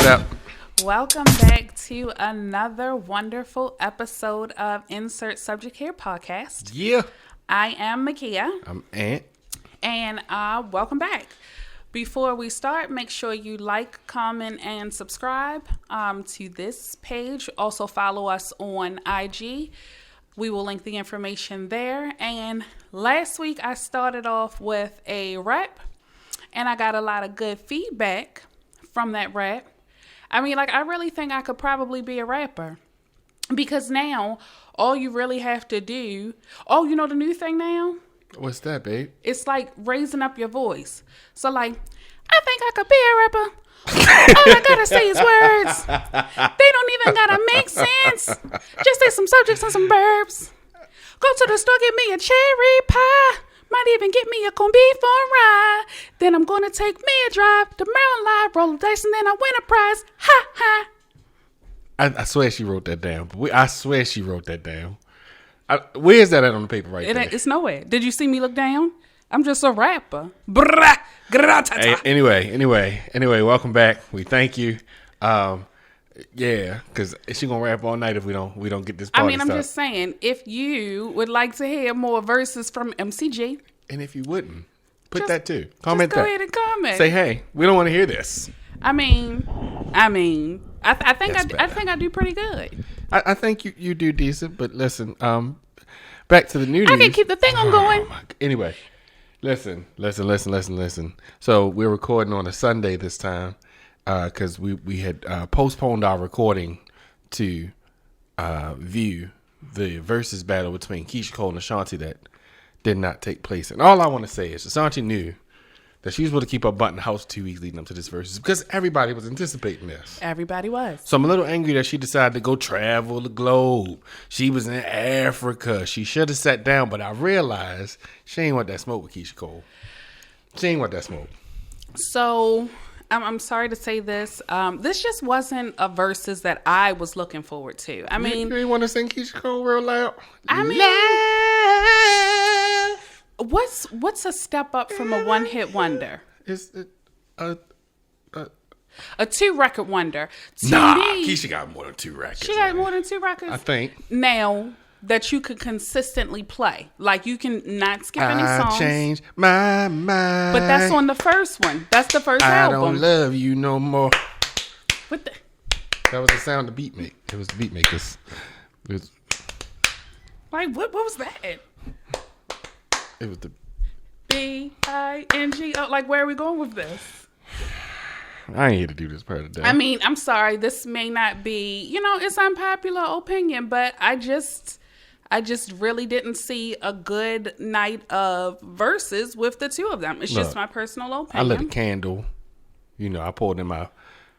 What up? Welcome back to another wonderful episode of Insert Subject Here podcast. Yeah. I am Makia. I'm Ant. And welcome back. Before we start, make sure you like, comment, and subscribe to this page. Also follow us on IG. We will link the information there. And last week I started off with a rap, and I got a lot of good feedback from that rap. I mean, I really think I could probably be a rapper, because now all you really have to do, you know the new thing now? What's that, babe? It's like raising up your voice. So I think I could be a rapper. All I gotta say is words. They don't even gotta make sense. Just say some subjects and some verbs. Go to the store, get me a cherry pie. Might even get me a corned beef on rye. Then I'm gonna take me a drive to Maryland Live, roll the dice, and then I win a prize. Ha ha. I swear she wrote that down. I swear she wrote that down. Where's that at on the paper right there? It's nowhere. Did you see me look down? I'm just a rapper. Brah, hey, anyway, welcome back. We thank you. Yeah, because she gonna rap all night if we don't get this party I'm just saying, if you would like to hear more verses from MCG, and if you wouldn't, put that too. Comment just go ahead and comment. Say, hey, we don't want to hear this. I think I do pretty good. I think you do decent, but listen, back to the new news. I can keep the thing on going. Anyway, listen. So we're recording on a Sunday this time because we had postponed our recording to view the versus battle between Keisha Cole and Ashanti that did not take place. And all I want to say is Ashanti knew that she was able to keep her butt in the house 2 weeks leading up to this versus because everybody was anticipating this. Everybody was. So I'm a little angry that she decided to go travel the globe. She was in Africa. She should have sat down, but I realized she ain't want that smoke with Keisha Cole. She ain't want that smoke. So I'm sorry to say this. This just wasn't a versus that I was looking forward to. I mean, you ain't want to sing Keisha Cole real loud? What's a step up from a one-hit wonder? It's a 2-record wonder. To me, Keisha got more than 2 records. She got more than 2 records? I think. Now that you could consistently play. Like, you can not skip any songs. I changed my mind. But that's on the first one. That's the first album. I don't love you no more. What the? That was the sound of beat make. It was the beat makers. Like, what was that? It was the B-I-N-G. Oh, like, where are we going with this? I ain't here to do this part of the day. I mean, I'm sorry. This may not be, it's unpopular opinion, but I just really didn't see a good night of verses with the two of them. It's just my personal opinion. I lit a candle. I pulled in my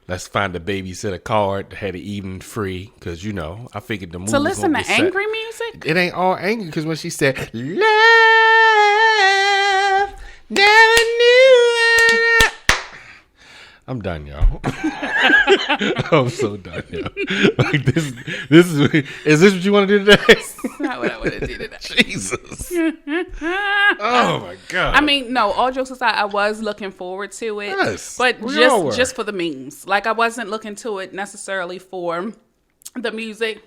let's find a babysitter card that had an evening free because, I figured the movie to listen to angry set. Music? It ain't all angry because when she said, love, never knew it. I'm done, y'all. I'm so done, y'all. Like this is this what you want to do today? That's not what I want to do today. Jesus. Oh my God. I mean, no, all jokes aside, I was looking forward to it. Yes, but just for the memes. Like, I wasn't looking to it necessarily for the music.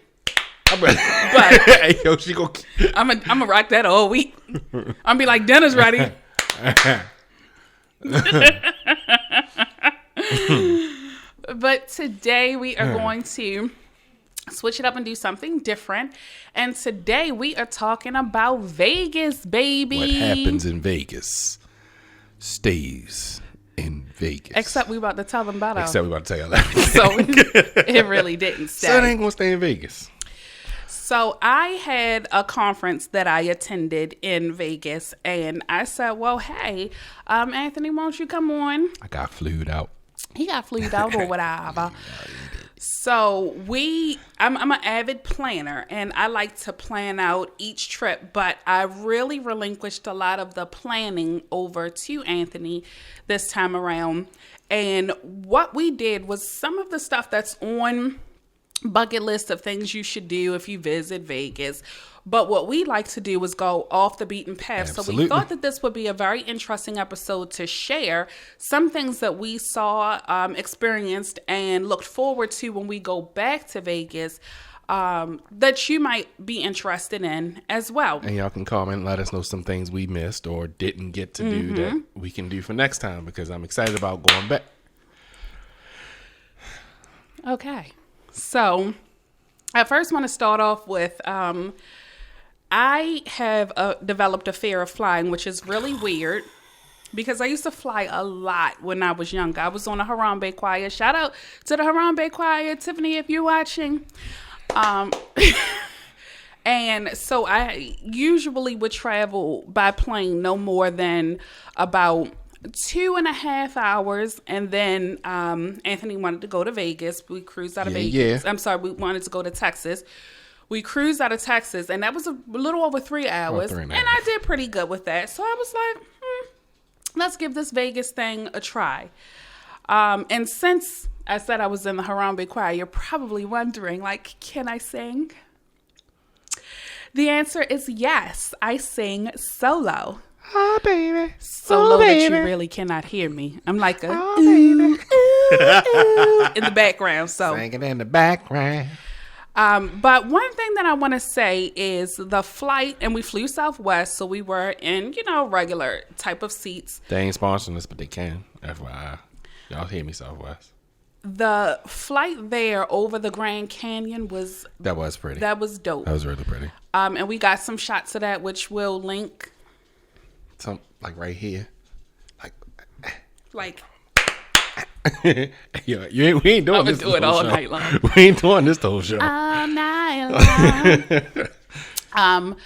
But hey, yo, she go. I'm gonna rock that all week. I'm be like, dinner's ready. But today we are going to switch it up and do something different. And today we are talking about Vegas, baby. What happens in Vegas stays in Vegas. Except we about to tell them about Except we about to tell y'all that. So it really didn't stay. So it ain't gonna stay in Vegas. So I had a conference that I attended in Vegas, and I said, well, hey, Anthony, won't you come on? I got flued out. He got flued out or whatever. So I'm an avid planner, and I like to plan out each trip, but I really relinquished a lot of the planning over to Anthony this time around. And what we did was some of the stuff that's on bucket list of things you should do if you visit Vegas. But what we like to do is go off the beaten path. Absolutely. So we thought that this would be a very interesting episode to share some things that we saw, experienced, and looked forward to when we go back to Vegas that you might be interested in as well. And y'all can comment and let us know some things we missed or didn't get to do that we can do for next time, because I'm excited about going back. Okay. So I first want to start off with I have developed a fear of flying, which is really weird because I used to fly a lot when I was younger. I was on a Harambe choir. Shout out to the Harambe choir, Tiffany, if you're watching. And so I usually would travel by plane no more than about 2.5 hours. And then Anthony wanted to go to Vegas. We cruised out of Vegas. Yeah. I'm sorry, we wanted to go to Texas. We cruised out of Texas, and that was a little over 3 hours. 3.5. And I did pretty good with that. So I was like, let's give this Vegas thing a try. And since I said I was in the Harambe choir, you're probably wondering, like, can I sing? The answer is yes. I sing solo. Oh, baby. Solo oh, baby. that you really cannot hear me. I'm like a oh, baby. ooh in the background. So Singing in the background. but one thing that I want to say is the flight, and we flew Southwest, so we were in, regular type of seats. They ain't sponsoring us, but they can. FYI. Y'all hear me, Southwest. The flight there over the Grand Canyon was pretty. that was dope. That was really pretty. And we got some shots of that, which we'll link. Some like right here. Like Yo, we ain't doing I'ma this. do it all night long. We ain't doing this the whole show. all night long.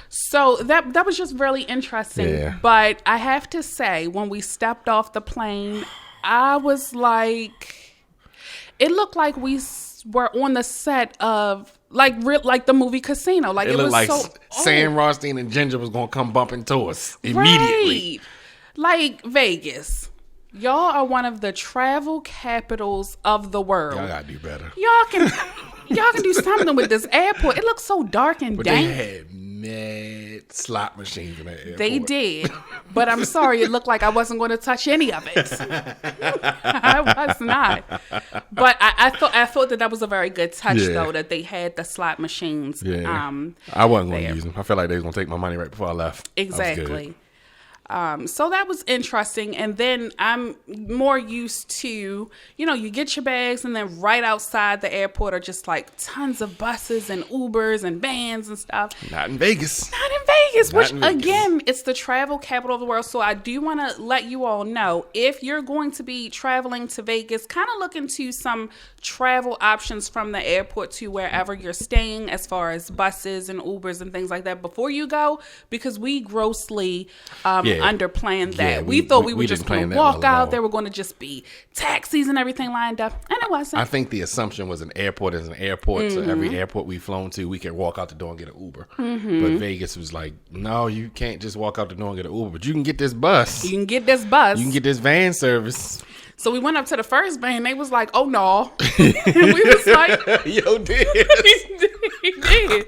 So that was just really interesting. Yeah. But I have to say, when we stepped off the plane, I was like, it looked like we were on the set of like the movie Casino. Like it it looked was like so Sam Rothstein and Ginger was gonna come bump into us immediately. Right. Like Vegas. Y'all are one of the travel capitals of the world. Y'all gotta do better. Y'all can do something with this airport. It looks so dark and But dank. they had mad slot machines in that airport. They did. But I'm sorry, it looked like I wasn't going to touch any of it. I was not. But I thought that was a very good touch, though, that they had the slot machines. Yeah. I wasn't going there. to use them. I felt like they was going to take my money right before I left. Exactly. So that was interesting. And then I'm more used to, you get your bags and then right outside the airport are just like tons of buses and Ubers and vans and stuff. Not in Vegas. Not in Vegas, which in Vegas. again, it's the travel capital of the world. So I do want to let you all know, if you're going to be traveling to Vegas, kind of look into some travel options from the airport to wherever you're staying, as far as buses and Ubers and things like that before you go, because we grossly underplanned that. Yeah, we thought we were we just didn't plan going to that walk well at out. all. There were going to just be taxis and everything lined up, and it wasn't. I think the assumption was an airport is an airport. So every airport we've flown to, we can walk out the door and get an Uber. But Vegas was like, no, you can't just walk out the door and get an Uber. But you can get this bus. You can get this bus. You can get this van service. So we went up to the first van. They was like, "Oh no," and we was like, Yo, did. he did.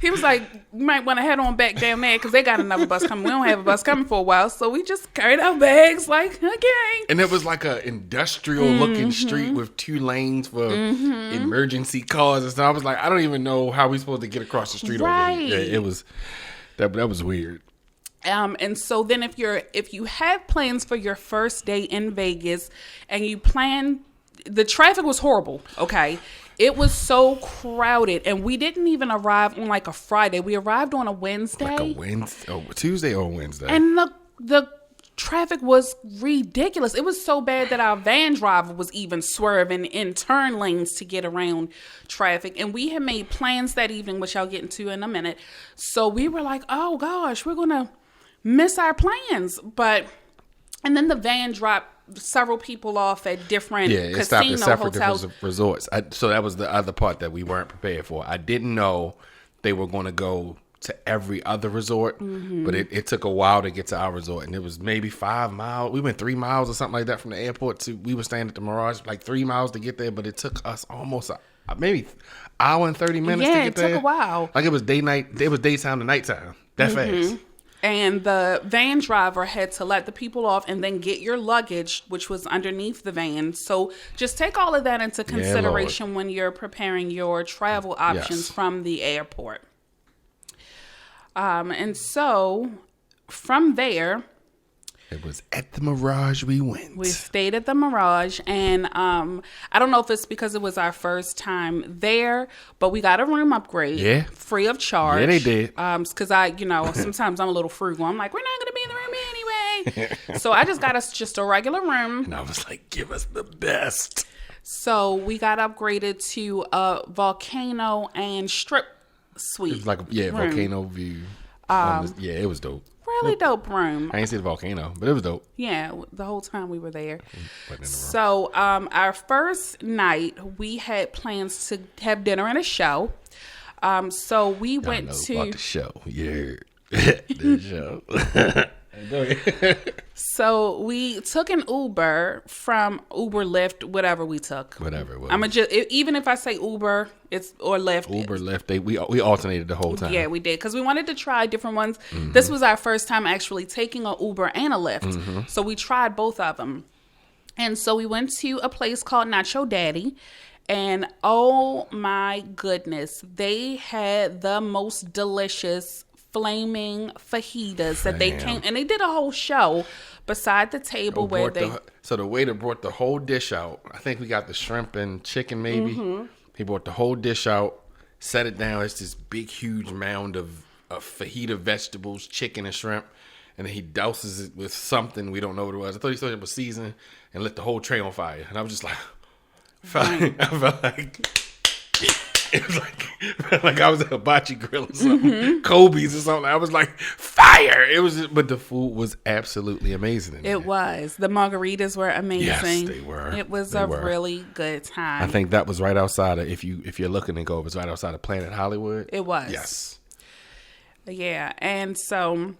He was like, "You might want to head on back down there because they got another bus coming. We don't have a bus coming for a while." So we just carried our bags like, okay. And it was like a industrial looking street with 2 lanes for emergency cars and stuff. I was like, I don't even know how we supposed to get across the street Right. over here. Yeah, it was that was weird. And so then if you have plans for your first day in Vegas and you plan, the traffic was horrible. Okay. It was so crowded, and we didn't even arrive on like a Friday. We arrived on a Wednesday. Like a Wednesday, Tuesday or Wednesday. And the traffic was ridiculous. It was so bad that our van driver was even swerving in turn lanes to get around traffic. And we had made plans that evening, which I'll get into in a minute. So we were like, oh gosh, we're going to miss our plans. And then the van dropped several people off at different it stopped casino at separate hotels. different resorts. So that was the other part that we weren't prepared for. I didn't know they were going to go to every other resort, but it took a while to get to our resort, and it was maybe 5 miles. We went 3 miles or something like that from the airport to. We were staying at the Mirage, like 3 miles to get there, but it took us almost an maybe hour and 30 minutes to Yeah, get it there. took a while. Like it was daytime to nighttime. That fast. And the van driver had to let the people off and then get your luggage, which was underneath the van. So just take all of that into consideration when you're preparing your travel options from the airport. And so from there, it was at the Mirage we went. we stayed at the Mirage, and I don't know if it's because it was our first time there, but we got a room upgrade, free of charge. Yeah, they did. Because sometimes I'm a little frugal. I'm like, we're not going to be in the room anyway. So I just got us just a regular room. And I was like, give us the best. So we got upgraded to a volcano and strip suite. It was like, room. volcano view. It was dope. Really dope room. I ain't see the volcano, but it was dope. Yeah, the whole time we were there. So our first night, we had plans to have dinner and a show. So we went to about the show. Yeah, the show. So we took an Uber from Uber, Lyft, whatever we took. Whatever it was. I'm just even if I say Uber, or Lyft. Uber, Lyft. We alternated the whole time. Yeah, we did because we wanted to try different ones. Mm-hmm. This was our first time actually taking an Uber and a Lyft, mm-hmm. so we tried both of them. And so we went to a place called Nacho Daddy. And oh my goodness, they had the most delicious flaming fajitas that they came, and they did a whole show beside the table so the waiter brought the whole dish out. I think we got the shrimp and chicken maybe. Mm-hmm. He brought the whole dish out, set it down. It's this big huge mound of fajita vegetables, chicken and shrimp, and then he douses it with something we don't know what it was. I thought he started it with seasoning and lit the whole tray on fire, and I was just like, I felt like it was like I was at a hibachi grill or something, mm-hmm. Kobe's or something. I was like, fire! It was, but the food was absolutely amazing. It was. The margaritas were amazing. Yes, they were. It was really good time. I think that was right outside of, if you're looking to go, it was right outside of Planet Hollywood. It was. Yes. Yeah, and so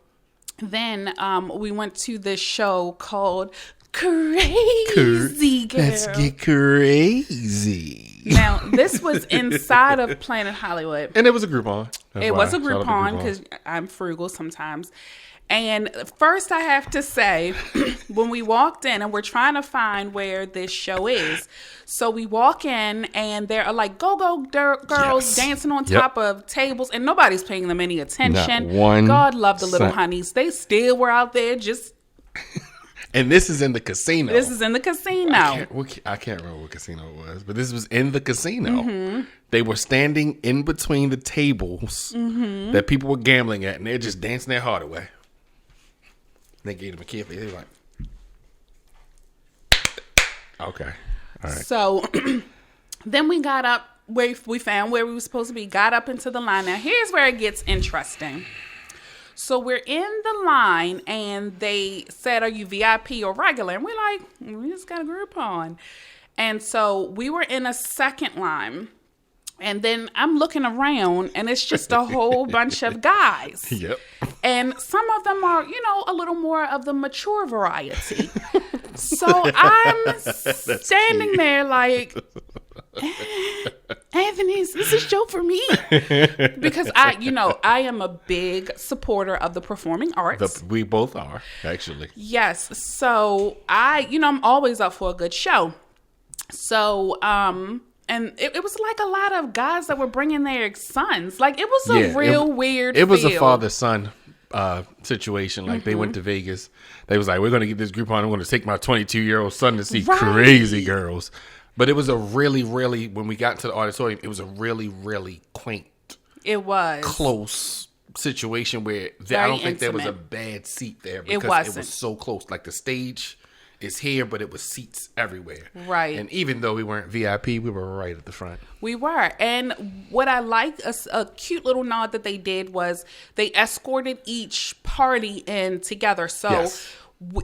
then we went to this show called Crazy Girl. Let's get crazy. Now, this was inside of Planet Hollywood. And it was a Groupon. It was a Groupon because I'm frugal sometimes. And first I have to say, when we walked in and we're trying to find where this show is. So we walk in and there are like go-go girls dancing on top of tables and nobody's paying them any attention. Not one God love the little honeys. They still were out there just... And this is in the casino. This is in the casino. I can't remember what casino it was, but this was in the casino. Mm-hmm. They were standing in between the tables mm-hmm. that people were gambling at, and they're just dancing their heart away. They gave them a kid. They were like, okay, all right. So then we got up. We found where we were supposed to be. Got up into the line. Now here's where it gets interesting. So we're in the line, and they said, are you VIP or regular? And we're like, we just got a Groupon. And so we were in a second line, and then I'm looking around, and it's just a whole bunch of guys. Yep. And some of them are, a little more of the mature variety. So I'm standing there like... Anthony, this is a show for me because I am a big supporter of the performing arts. We both are, actually. Yes. So I'm always up for a good show. So, and it was like a lot of guys that were bringing their sons. Like it was a real weird. It was a father-son situation. Like they went to Vegas. They was like, we're going to get this Groupon. I'm going to take my 22-year-old son to see Crazy Girls. But it was a really, really, when we got to the auditorium, it was a really, really quaint. It was. Close situation where I don't think there was a bad seat there because it was so close. Like the stage is here, but it was seats everywhere. Right. And even though we weren't VIP, we were right at the front. We were. And what I liked, a cute little nod that they did was they escorted each party in together. So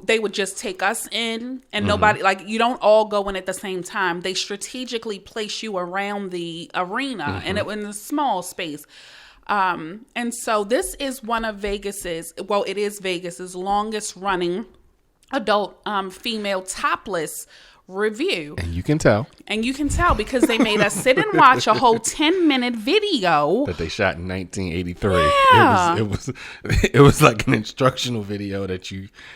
they would just take us in and nobody, like you don't all go in at the same time. They strategically place you around the arena and it was in a small space. And so this is one of Vegas's longest running adult female topless review. And you can tell And you can tell because they made us sit and watch a whole 10-minute video that they shot in 1983. Yeah. It was like an instructional video that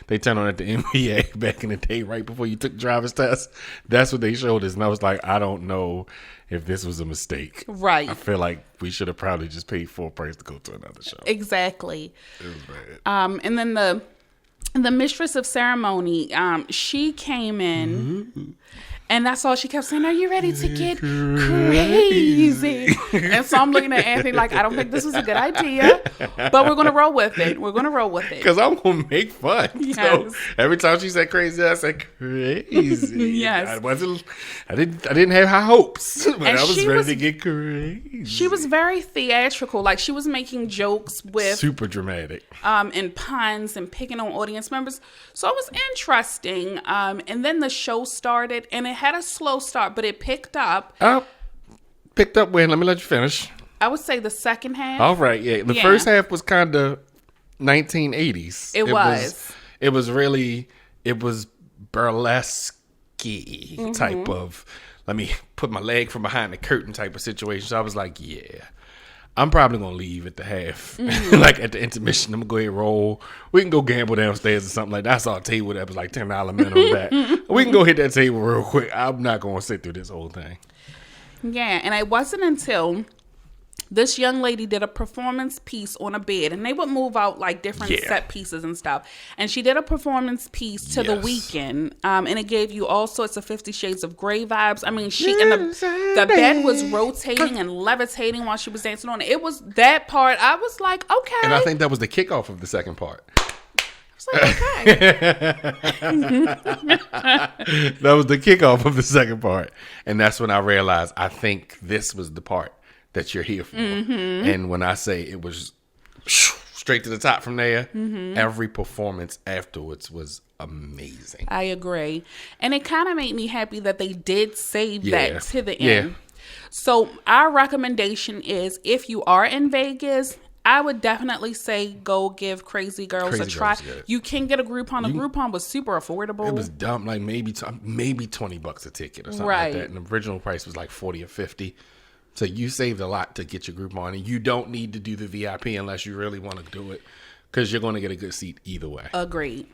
they turned on at the NBA back in the day, right before you took driver's test. That's what they showed us, and I was like, I don't know if this was a mistake. Right. I feel like we should have probably just paid full price to go to another show. Exactly. It was bad. And then the mistress of ceremony, she came in, and that's all she kept saying. Are you ready to get crazy? And so I'm looking at Anthony like, I don't think this was a good idea, but we're gonna roll with it. Because I'm gonna make fun. Yes. So every time she said crazy, I said crazy. Yes. I didn't have high hopes, but And I was she ready was- to get crazy. She was very theatrical. Like, she was making jokes with super dramatic. and puns and picking on audience members. So it was interesting. And then the show started, and it had a slow start, but it picked up. Picked up when? Let me let you finish. I would say the second half. All right, yeah. The Yeah. first half was kind of 1980s. It was. It was burlesque type of, let me put my leg from behind the curtain type of situation. So I was like, yeah, I'm probably going to leave at the half. Like at the intermission, I'm going to go ahead and roll. We can go gamble downstairs or something like that. I saw a table that was like $10 minimum back. We can go hit that table real quick. I'm not going to sit through this whole thing. Yeah, and it wasn't until this young lady did a performance piece on a bed, and they would move out like different set pieces and stuff. And she did a performance piece to The Weeknd, and it gave you all sorts of 50 Shades of Grey vibes. I mean, the bed was rotating and levitating while she was dancing on it. It was that part. I was like, okay. And I think that was the kickoff of the second part. Okay. That was the kickoff of the second part. And that's when I realized I think this was the part that you're here for. And when I say it was straight to the top from there, every performance afterwards was amazing. I agree. And it kind of made me happy that they did save that to the end. So our recommendation is, if you are in Vegas, I would definitely say go give Crazy Girls a try. You can get a Groupon. A Groupon was super affordable. It was dumb, like maybe $20 a ticket or something like that. And the original price was like $40 or $50. So you saved a lot to get your Groupon, and you don't need to do the VIP unless you really want to do it, because you're going to get a good seat either way. Agreed.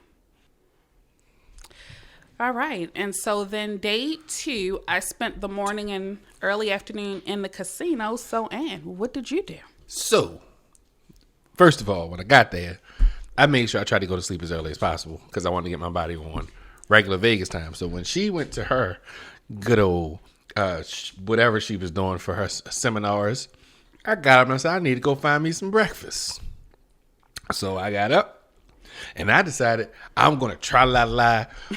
All right. And so then day 2, I spent the morning and early afternoon in the casino. So, Ann, what did you do? So, first of all, when I got there, I made sure I tried to go to sleep as early as possible because I wanted to get my body on regular Vegas time. So when she went to her good old whatever she was doing for her seminars, I got up and I said, I need to go find me some breakfast. So I got up and I decided I'm going to try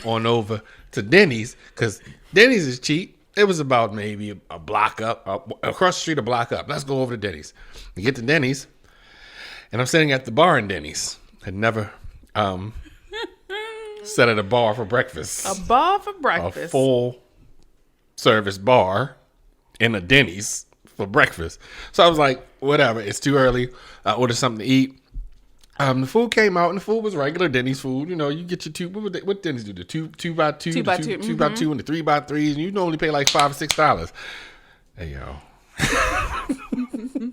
on over to Denny's, because Denny's is cheap. It was about maybe a block up, across the street, a block up. Let's go over to Denny's. We get to Denny's, and I'm sitting at the bar in Denny's. Had never sat at a bar for breakfast. A bar for breakfast. A full service bar in a Denny's for breakfast. So I was like, whatever, it's too early. I ordered something to eat. The food came out, and the food was regular Denny's food. You know, you get your two. What Denny's do? The two by two, two by two, and the 3x3s, and you normally pay like $5 or $6. Hey yo,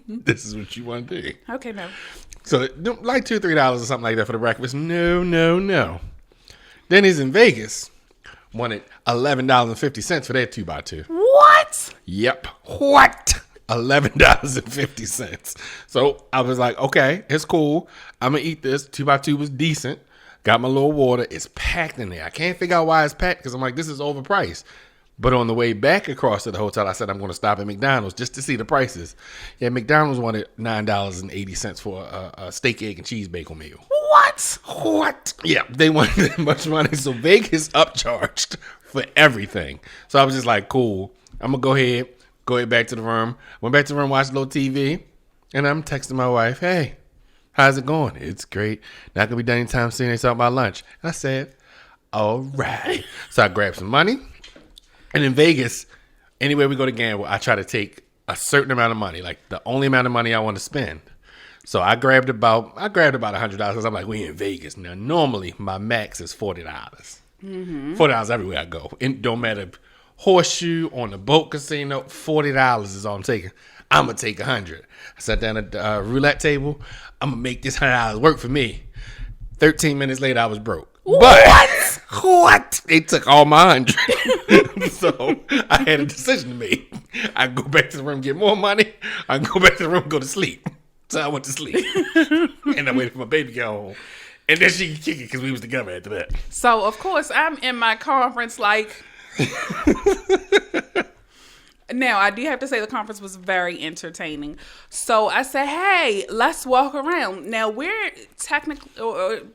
this is what you want to do. Okay, no. So like $2 or $3 or something like that for the breakfast. No. Denny's in Vegas wanted $11.50 for their 2x2. What? Yep. What? $11.50. So I was like, okay, it's cool. I'm going to eat this. 2x2 was decent. Got my little water. It's packed in there. I can't figure out why it's packed, because I'm like, this is overpriced. But on the way back across to the hotel, I said, I'm going to stop at McDonald's just to see the prices. Yeah, McDonald's wanted $9.80 for a steak, egg, and cheese bagel meal. What? Yeah, they wanted that much money. So Vegas upcharged for everything. So I was just like, cool. I'm going to go ahead back to the room. Went back to the room, watched a little TV, and I'm texting my wife, hey, how's it going? It's great. Not going to be done anytime soon. They talking about lunch. And I said, all right. So I grabbed some money. And in Vegas, anywhere we go to gamble, I try to take a certain amount of money, like the only amount of money I want to spend. So I grabbed about $100. I'm like, we in Vegas now. Normally my max is $40. $40 everywhere I go. It don't matter. Horseshoe, on the boat casino, $40 is all I'm taking. I'm going to take 100. I sat down at the roulette table. I'm going to make this $100 work for me. 13 minutes later, I was broke. But what? They took all my 100. So I had a decision to make. I can go back to the room, get more money. I can go back to the room and go to sleep. So I went to sleep. And I waited for my baby to get home. And then she could kick it because we was together after that. So, of course, I'm in my conference like... Now, I do have to say the conference was very entertaining. So I said, hey, let's walk around. Now, we're technically,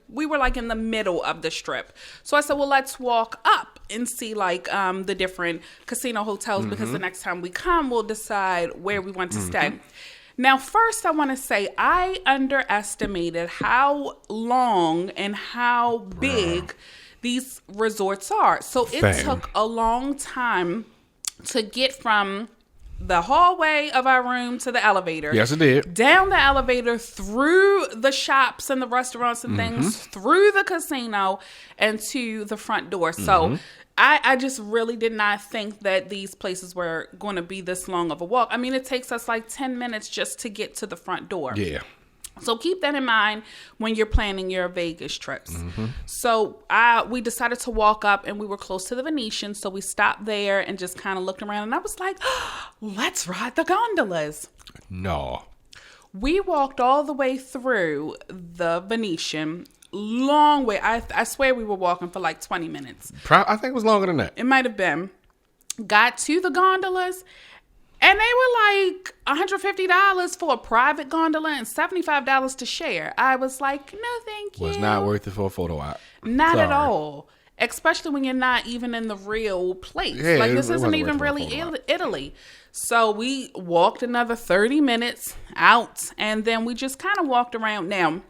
we were like in the middle of the strip. So I said, well, let's walk up and see like the different casino hotels because the next time we come, we'll decide where we want to stay. Now, first, I want to say I underestimated how long and how big these resorts are. So it took a long time to get from the hallway of our room to the elevator. Yes, it did. Down the elevator, through the shops and the restaurants and things, through the casino, and to the front door. So I just really did not think that these places were going to be this long of a walk. I mean, it takes us like 10 minutes just to get to the front door. Yeah. So keep that in mind when you're planning your Vegas trips. So we decided to walk up, and we were close to the Venetian. So we stopped there and just kind of looked around. And I was like, let's ride the gondolas. No. We walked all the way through the Venetian. Long way. I swear we were walking for like 20 minutes. I think it was longer than that. It might have been. Got to the gondolas. And they were like $150 for a private gondola and $75 to share. I was like, no, thank you. Was not worth it for a photo op. Not at all. Especially when you're not even in the real place. Yeah, like, this it isn't wasn't even worth really it for a photo op. Italy. So we walked another 30 minutes out, and then we just kind of walked around. Now,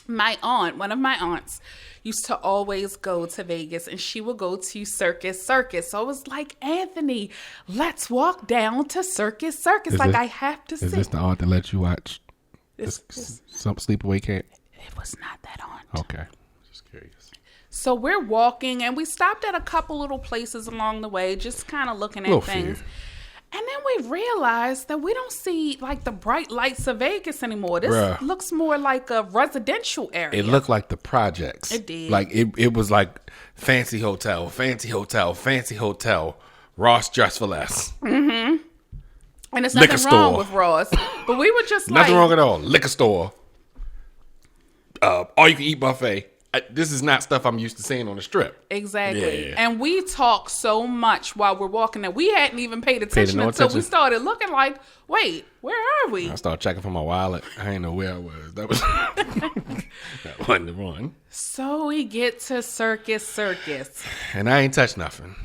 one of my aunts, used to always go to Vegas, and she would go to Circus Circus. So I was like, Anthony, let's walk down to Circus Circus. I have to see. Is this the aunt that let you watch some Sleepaway Camp? It was not that aunt. Okay. Just curious. So we're walking, and we stopped at a couple little places along the way, just kind of looking at things. And then we realized that we don't see like the bright lights of Vegas anymore. This looks more like a residential area. It looked like the projects. It did. Like it was like fancy hotel, fancy hotel, fancy hotel. Ross dressed for less. And it's Liquor nothing wrong store. with Ross. But we were just Nothing wrong at all. Liquor store. All you can eat buffet. This is not stuff I'm used to seeing on the strip. Exactly. Yeah. And we talk so much while we're walking that we hadn't even paid attention until we started looking like, wait, where are we? I started checking for my wallet. I didn't know where I was. That wasn't the one. So we get to Circus. And I ain't touched nothing.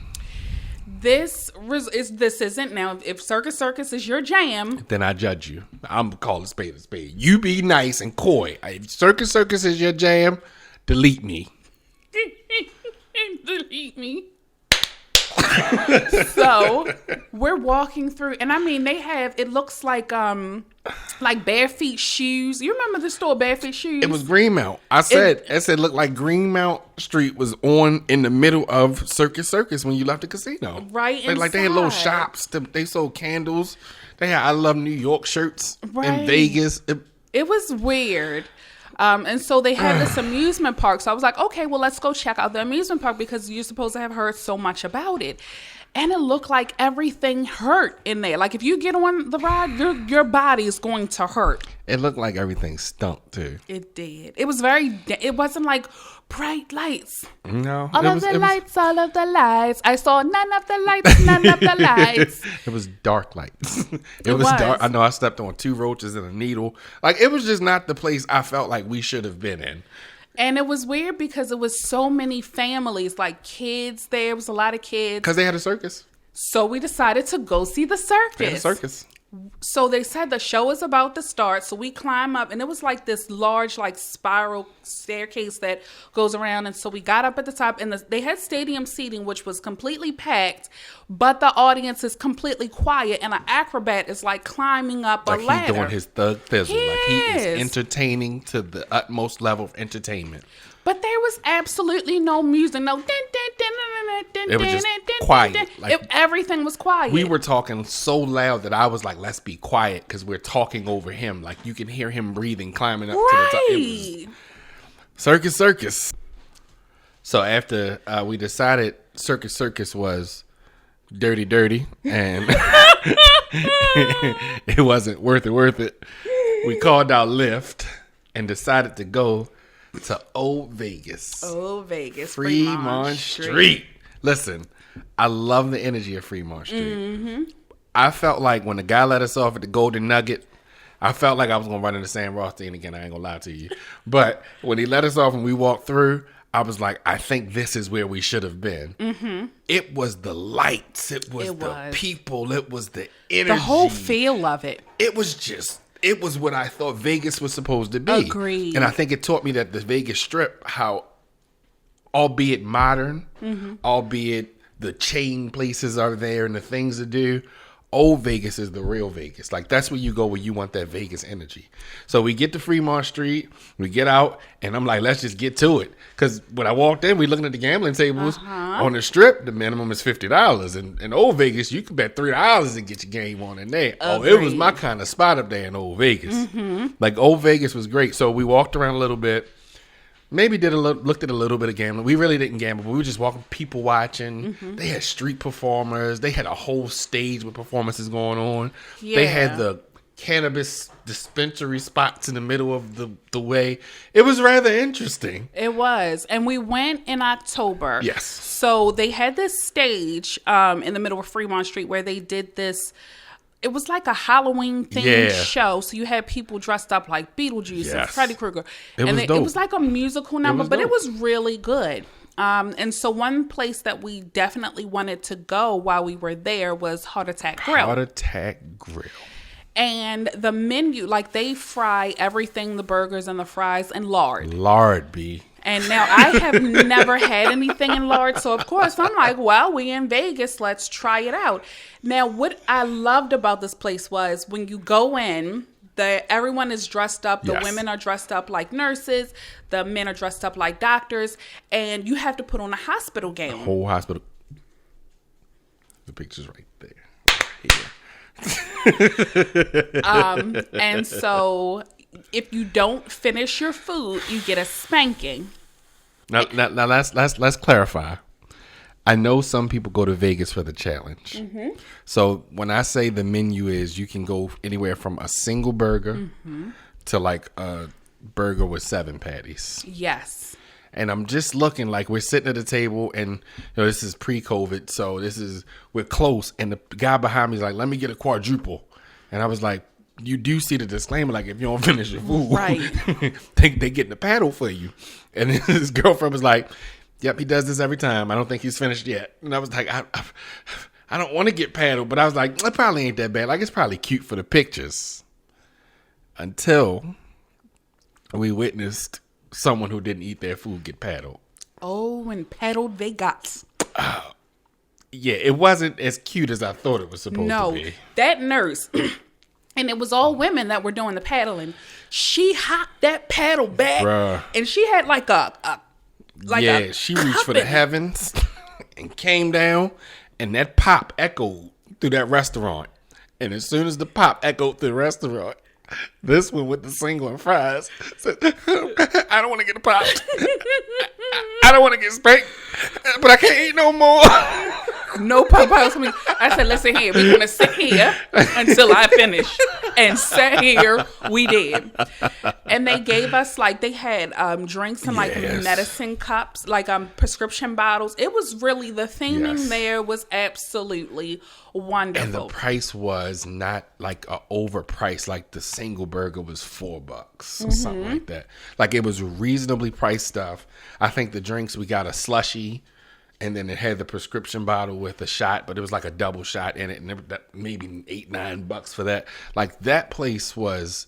This isn't now. If Circus is your jam, then I judge you. I'm gonna call a spade a spade. You be nice and coy. If Circus is your jam, delete me. Delete me. So we're walking through, and I mean, they have. It looks like Bare Feet shoes. You remember the store Bare Feet shoes? It was Greenmount. I said it looked like Greenmount Street was in the middle of Circus when you left the casino. Right, They had little shops. They sold candles. They had I Love New York shirts in Vegas. It was weird. And so they had this amusement park. So I was like, okay, well, let's go check out the amusement park because you're supposed to have heard so much about it. And it looked like everything hurt in there. Like if you get on the ride, your body is going to hurt. It looked like everything stunk too. It did. It was it wasn't like bright lights. No. All of the lights. I saw none of the lights. It was dark lights. It was dark. I know I stepped on 2 roaches and a needle. Like it was just not the place I felt like we should have been in. And it was weird because it was so many families, like kids there. It was a lot of kids. Because they had a circus. So we decided to go see the circus. They had a circus. So they said the show is about to start. So we climb up, and it was like this large, like spiral staircase that goes around. And so we got up at the top, and they had stadium seating, which was completely packed, but the audience is completely quiet, and an acrobat is like climbing up a ladder. Like he's doing his thug thizzle. Like he is entertaining to the utmost level of entertainment. But there was absolutely no music, no dun, dun, It was just quiet. Like, everything was quiet. we were talking so loud that I was like, let's be quiet because we're talking over him. Like, you can hear him breathing, climbing up to the top. It was circus. So after we decided circus was dirty and it wasn't worth it, we called our Lyft and decided to go to Old Vegas. Old Vegas. Fremont Street. Listen, I love the energy of Fremont Street. Mm-hmm. I felt like when the guy let us off at the Golden Nugget, I felt like I was going to run into Sam Rothstein again. I ain't going to lie to you. But when he let us off and we walked through, I was like, I think this is where we should have been. Mm-hmm. It was the lights. It was the people. It was the energy. The whole feel of it. It was what I thought Vegas was supposed to be. Agreed. And I think it taught me that the Vegas Strip, how, albeit modern, albeit the chain places are there and the things to do, Old Vegas is the real Vegas. Like, that's where you go when you want that Vegas energy. So we get to Fremont Street, we get out, and I'm like, let's just get to it. Because when I walked in, we looking at the gambling tables. On the Strip, the minimum is $50. And in Old Vegas, you can bet $3 and get your game on in there. Oh, it was my kind of spot up there in Old Vegas. Mm-hmm. Like, Old Vegas was great. So we walked around a little bit. Maybe looked at a little bit of gambling. We really didn't gamble, but we were just walking, people watching. Mm-hmm. They had street performers. They had a whole stage with performances going on. Yeah. They had the cannabis dispensary spots in the middle of the way. It was rather interesting. It was. And we went in October. Yes. So they had this stage in the middle of Fremont Street where they did this. It was like a Halloween themed show. So you had people dressed up like Beetlejuice and Freddy Krueger. It was like a musical number, but it was really good. And so one place that we definitely wanted to go while we were there was Heart Attack Grill. Heart Attack Grill. And the menu, like, they fry everything, the burgers and the fries, in lard. Lard, B. And now I have never had anything in lard. So, of course, I'm like, well, we in Vegas. Let's try it out. Now, what I loved about this place was when you go in, everyone is dressed up. The women are dressed up like nurses. The men are dressed up like doctors. And you have to put on a hospital gown. The whole hospital. The picture's right there. Here. And so if you don't finish your food, you get a spanking. Now let's clarify. I know some people go to Vegas for the challenge. Mm-hmm. So when I say the menu is, you can go anywhere from a single burger to like a burger with 7 patties. Yes. And I'm just looking like we're sitting at a table and, this is pre-COVID. So we're close. And the guy behind me is like, let me get a quadruple. And I was like, you do see the disclaimer, like, if you don't finish your food, right? they getting the paddle for you. And his girlfriend was like, yep, he does this every time. I don't think he's finished yet. And I was like, I don't want to get paddled, but I was like, it probably ain't that bad. Like, it's probably cute for the pictures. Until we witnessed someone who didn't eat their food get paddled. Oh, and paddled they got. Yeah, it wasn't as cute as I thought it was supposed to be. No, that nurse... And it was all women that were doing the paddling. She hopped that paddle back, and she had like she reached for the heavens and came down, and that pop echoed through that restaurant. And as soon as the pop echoed through the restaurant, this one with the single and fries said, "I don't want to get a pop. I don't want to get spanked, but I can't eat no more." No Popeyes for me. I said, listen here, we're going to sit here until I finish. And sat here, we did. And they gave us, like, they had drinks in, like, medicine cups, like prescription bottles. It was really, the theming there was absolutely wonderful. And the price was not, like, a overpriced, like the single burger was $4 or something like that. Like, it was reasonably priced stuff. I think the drinks, we got a slushie. And then it had the prescription bottle with a shot, but it was like a double shot in it, and maybe $8-9 for that. Like, that place was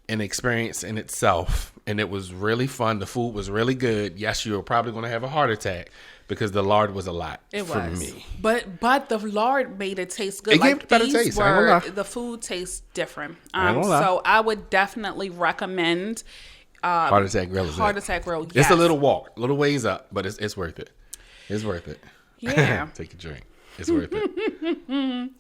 an experience in itself, and it was really fun. The food was really good. Yes, you were probably going to have a heart attack because the lard was a lot for me. But the lard made it taste good. It gave it a better taste. The food tastes different. So I would definitely recommend Heart Attack Grill. Heart Attack Grill. Yes. It's a little walk, a little ways up, but it's worth it. It's worth it. Yeah. Take a drink. It's worth it.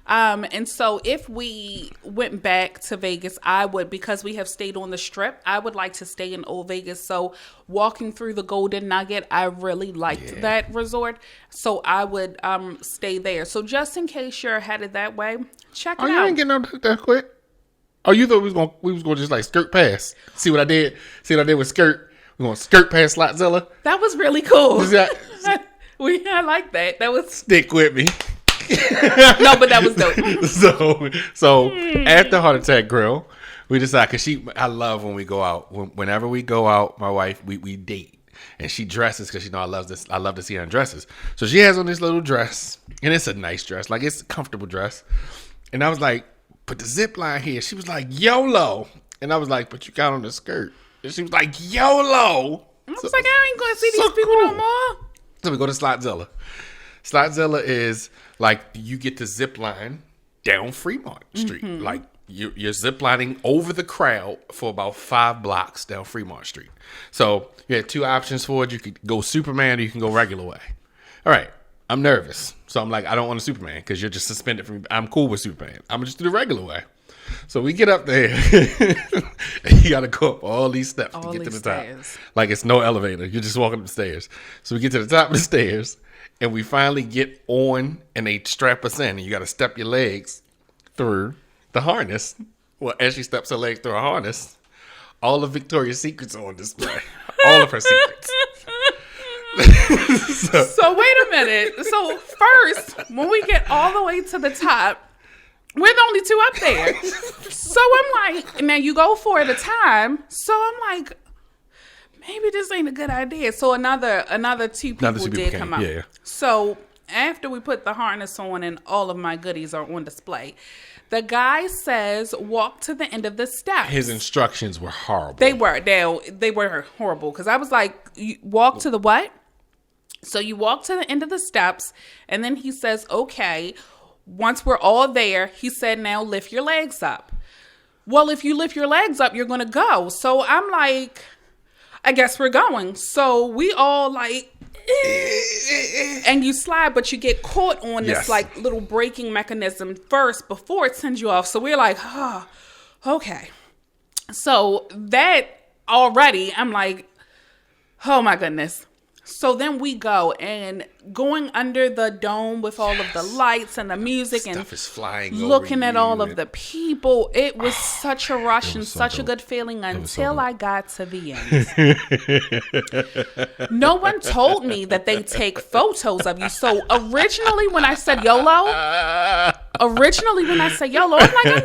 And so if we went back to Vegas, I would, because we have stayed on the Strip, I would like to stay in Old Vegas. So walking through the Golden Nugget, I really liked that resort. So I would stay there. So just in case you're headed that way, check it out. Oh, you ain't getting out that quick? Oh, you thought we was gonna just like skirt past? See what I did? See what I did with skirt? We're gonna skirt past Slotzilla? That was really cool. That, I like that. That was... Stick with me. No, but that was dope. So at the Heart Attack Grill, we decide, because I love when we go out. Whenever we go out, my wife, we date, and she dresses because I love to see her in dresses. So she has on this little dress, and it's a nice dress, like it's a comfortable dress. And I was like, put the zip line here. She was like, YOLO, and I was like, but you got on the skirt. And she was like, YOLO. I was like, I ain't gonna see these people no more. So we go to Slotzilla. Slotzilla is like you get to zip line down Fremont Street. Mm-hmm. Like you're zip lining over the crowd for about 5 blocks down Fremont Street. So you had 2 options for it. You could go Superman or you can go regular way. All right. I'm nervous. So I'm like, I don't want a Superman because you're just suspended from. I'm cool with Superman. I'm going to just do the regular way. So we get up there. And you got to go up all these steps to get to the top. Like it's no elevator. You're just walking up the stairs. So we get to the top of the stairs. And we finally get on, and they strap us in. And you got to step your legs through the harness. Well, as she steps her legs through a harness, all of Victoria's Secrets are on display. All of her secrets. So wait a minute. So first, when we get all the way to the top, we're the only 2 up there. So I'm like, now you go 4 at a time. So I'm like, maybe this ain't a good idea. So another 2 people did come out. Yeah. So after we put the harness on and all of my goodies are on display, the guy says, walk to the end of the steps. His instructions were horrible. They were horrible. Because I was like, you walk to the what? So you walk to the end of the steps. And then he says, okay, once we're all there, he said, now lift your legs up. Well, if you lift your legs up, you're going to go. So I'm like, I guess we're going. So we all like, and you slide, but you get caught on this like little braking mechanism first before it sends you off. So we're like, oh, okay. So that already, I'm like, oh my goodness. So then we go, and going under the dome with all of the lights and the music Stuff and is flying looking over at all of the people. It was such a rush and such a good feeling until I got to the end. No one told me that they take photos of you. So originally when I said YOLO, I'm like, I'm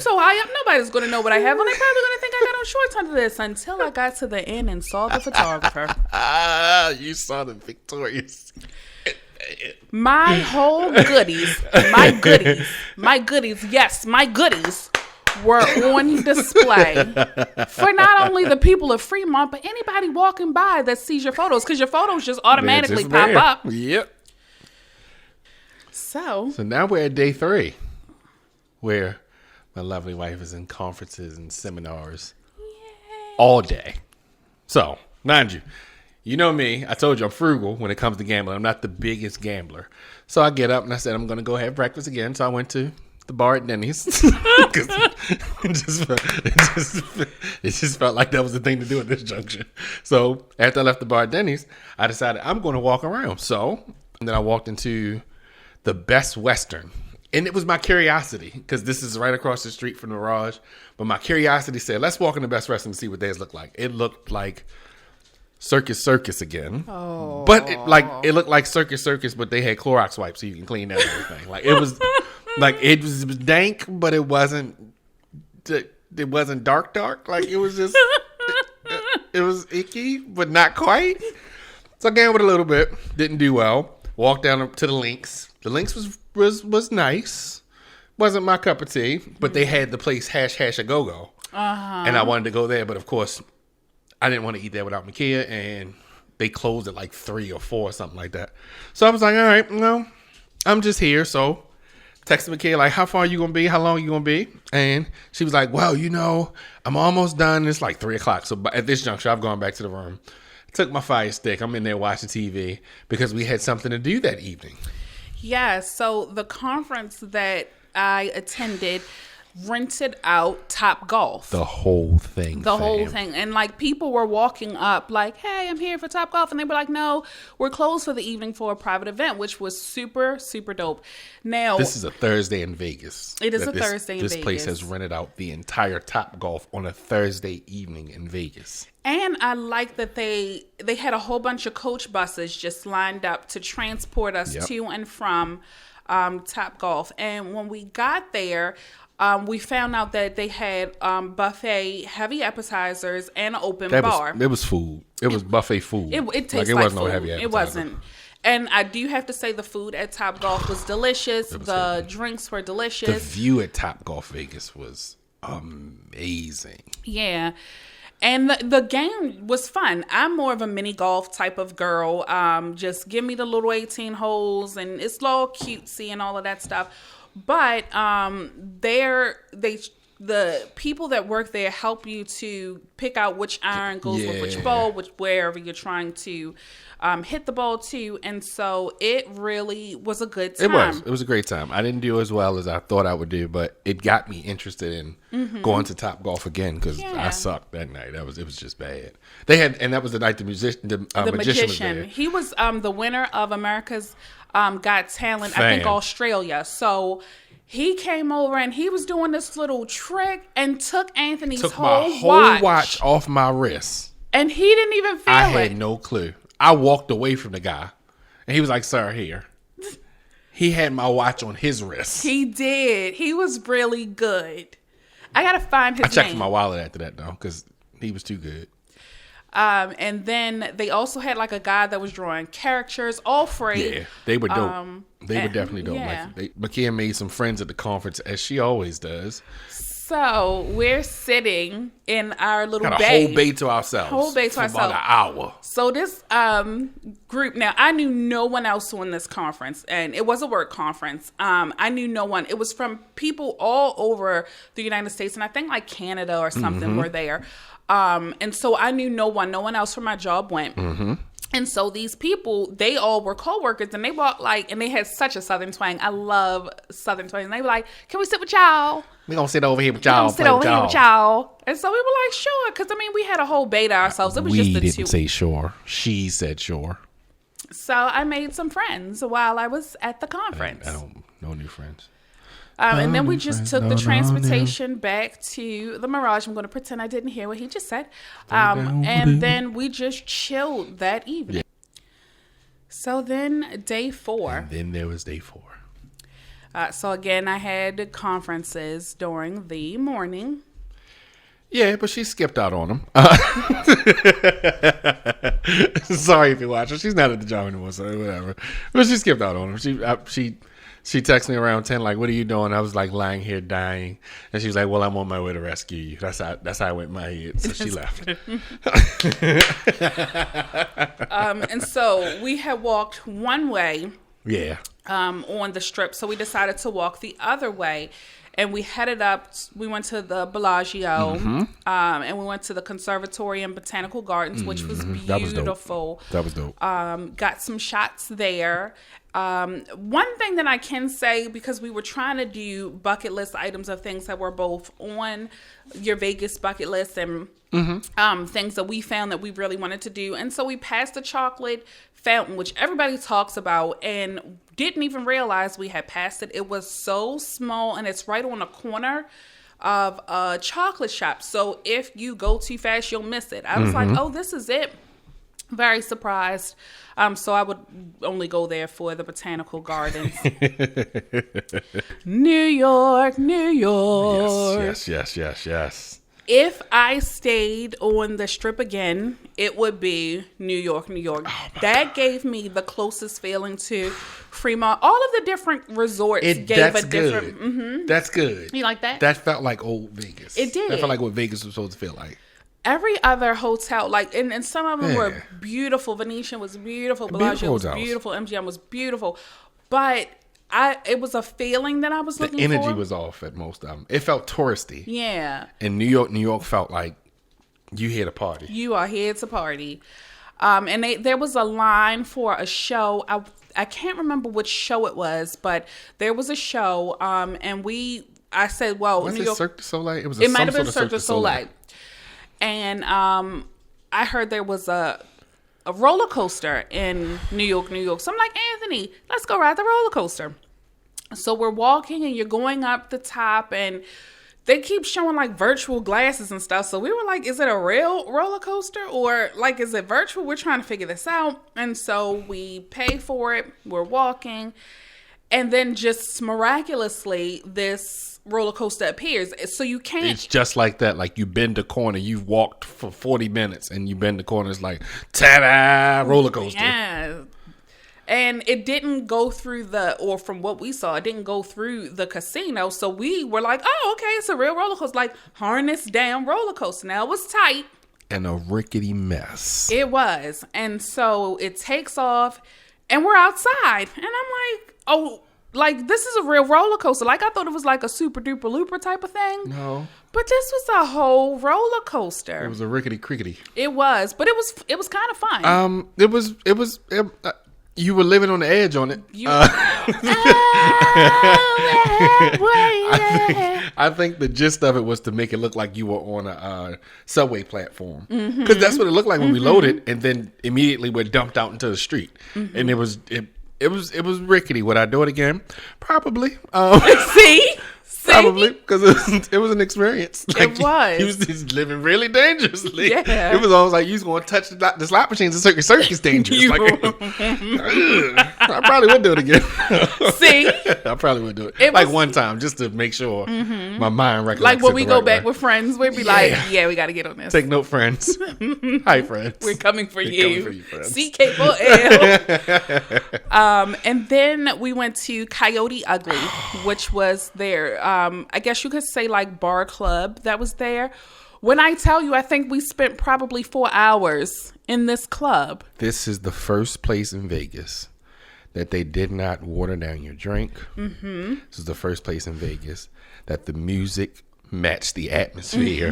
so high up, nobody's going to know what I have. And they're probably going to think I got on shorts under this, until I got to the end and saw the photographer. You saw the Victoria's. My whole goodies, my goodies were on display for not only the people of Fremont, but anybody walking by that sees your photos, because your photos just automatically pop up. Yep. So now we're at day 3, where my lovely wife is in conferences and seminars all day. So, mind you, you know me. I told you I'm frugal when it comes to gambling. I'm not the biggest gambler. So I get up and I said, I'm going to go have breakfast again. So I went to the bar at Denny's. it just felt like that was the thing to do at this junction. So after I left the bar at Denny's, I decided I'm going to walk around. So, and then I walked into the Best Western. And it was my curiosity, because this is right across the street from the Mirage. But my curiosity said, let's walk in the Best Western and see what theirs look like. It looked like Circus again. Oh. But it looked like Circus, but they had Clorox wipes so you can clean out everything. Like it was dank, but it wasn't dark. Like it was just it was icky, but not quite. So I gambled a little bit, didn't do well. Walked down to the Lynx. The Lynx was nice. Wasn't my cup of tea, but they had the place hash a go-go. And I wanted to go there, but of course I didn't want to eat there without Makia, and they closed at like 3 or 4 or something like that. So I was like, all right, no, I'm just here. So texted Mikaela like, how far you gonna be? How long you gonna be? And she was like, well, I'm almost done. It's like 3:00. So at this juncture, I've gone back to the room. Took my Fire Stick. I'm in there watching TV because we had something to do that evening. Yeah, so the conference that I attended rented out Top Golf. The whole thing. And like people were walking up like, hey, I'm here for Top Golf. And they were like, no, we're closed for the evening for a private event, which was super, super dope. Now, this is a Thursday in Vegas. It is a Thursday in Vegas. This place has rented out the entire Top Golf on a Thursday evening in Vegas. And I like that they had a whole bunch of coach buses just lined up to transport us to and from Top Golf. And when we got there, we found out that they had buffet, heavy appetizers, and an open bar. It was food. It was buffet food. It tastes it like wasn't food. No heavy appetizer. It wasn't. And I do have to say the food at Top Golf was delicious. The drinks were delicious. The view at Top Golf Vegas was amazing. Yeah. And the game was fun. I'm more of a mini golf type of girl. Just give me the little 18 holes, and it's all cutesy and all of that stuff. But the people that work there help you to pick out which iron goes with which ball, wherever you're trying to hit the ball to. And so it really was a good time. It was a great time. I didn't do as well as I thought I would do, but it got me interested in going to Top Golf again because I sucked that night. It was just bad. And that was the night the magician was there. He was the winner of America's Got Talent, I think Australia. So he came over and he was doing this little trick and took Anthony's whole watch off my wrist. And he didn't even feel it. I had no clue. I walked away from the guy and he was like, sir, here. He had my watch on his wrist. He did. He was really good. I got to find his name. I checked my wallet after that though because he was too good. And then they also had like a guy that was drawing characters, all free. Yeah, they were dope. They were definitely dope. Yeah. Like Makia made some friends at the conference, as she always does. So we're sitting in our little Got a bay. whole bay to ourselves. For about an hour. So this group, now I knew no one else on this conference, and it was a work conference. I knew no one. It was from people all over the United States, and I think like Canada or something were there. And so I knew no one else from my job went. And so these people, they all were coworkers, and they walked like, and they had such a Southern twang. I love Southern twang. And they were like, "Can we sit with y'all? We gonna sit over here with y'all. And so we were like, "Sure," because I mean, we had a whole bay to ourselves. It was just the two. We didn't say sure. She said sure. So I made some friends while I was at the conference. No new friends. And then we just took the transportation back to the Mirage. I'm going to pretend I didn't hear what he just said. And then we just chilled that evening. Yeah. So then day 4. And then there was day 4. So again, I had conferences during the morning. Yeah, but she skipped out on them. Sorry if you watch her. She's not at the job anymore, so whatever. But she skipped out on them. She texted me around 10, like, what are you doing? I was like lying here dying. And she was like, well, I'm on my way to rescue you. That's how I went in my head. So she left. And so we had walked one way. Yeah. On the strip. So we decided to walk the other way. And we headed up, we went to the Bellagio, and we went to the Conservatory and Botanical Gardens, which was beautiful. That was dope. Got some shots there. One thing that I can say, because we were trying to do bucket list items of things that were both on your Vegas bucket list and things that we found that we really wanted to do. And so we passed the chocolate fountain, which everybody talks about, and didn't even realize we had passed it. It was so small, and it's right on the corner of a chocolate shop. So if you go too fast, you'll miss it. I was like, oh, this is it. Very surprised. So I would only go there for the Botanical Gardens. New York. Yes. If I stayed on the strip again, it would be New York. Oh That gave me the closest feeling to Fremont. All of the different resorts gave a different. That's good. You like that? That felt like old Vegas. It did. That felt like what Vegas was supposed to feel like. Every other hotel, like, and some of them were beautiful. Venetian was beautiful. Bellagio was beautiful. MGM was beautiful. But it was a feeling that I was looking for. The energy was off at most of them. It felt touristy. Yeah. And New York felt like you here to party. You are here to party. And there was a line for a show. I can't remember which show it was, but there was a show. And I said, well, was New it York, Cirque du Soleil? It might have been Cirque du Soleil. And I heard there was a roller coaster in New York. So I'm like, Anthony, let's go ride the roller coaster. So we're walking and you're going up the top and they keep showing like virtual glasses and stuff. So we were like, is it a real roller coaster or like, is it virtual? We're trying to figure this out. And so we pay for it. We're walking. And then just miraculously, this roller coaster appears. So you can't. It's just like that. Like you bend a corner. You've walked for 40 minutes and you bend the corner. It's like, ta-da, roller coaster. Yeah. And it didn't go through or from what we saw, it didn't go through the casino. So we were like, oh, okay, it's a real roller coaster. Like harness down roller coaster. Now it was tight. And a rickety mess. It was. And so it takes off and we're outside. And I'm like, oh, like this is a real roller coaster. Like I thought it was like a super duper looper type of thing. No. But this was a whole roller coaster. It was a rickety crickety. It was. But it was kind of fun. You were living on the edge on it. I think the gist of it was to make it look like you were on a subway platform. Because that's what it looked like when we loaded, and then immediately we're dumped out into the street. And it was rickety. Would I do it again? Probably. See? Probably, because it was an experience. Like, it was. He was living really dangerously. Yeah. It was almost like you was going to touch the slot machines and circus dangerous. I probably would do it again. See? I probably would do it. One time, just to make sure my mind recollects. Like when we go back with friends, we'd be like, yeah, we got to get on this. Take note, friends. Hi, friends. We're coming for you. Coming for you, friends. CK4L. And then we went to Coyote Ugly, which was their, I guess you could say like bar club that was there. When I tell you, I think we spent probably 4 hours in this club. This is the first place in Vegas that they did not water down your drink. This is the first place in Vegas that the music matched the atmosphere.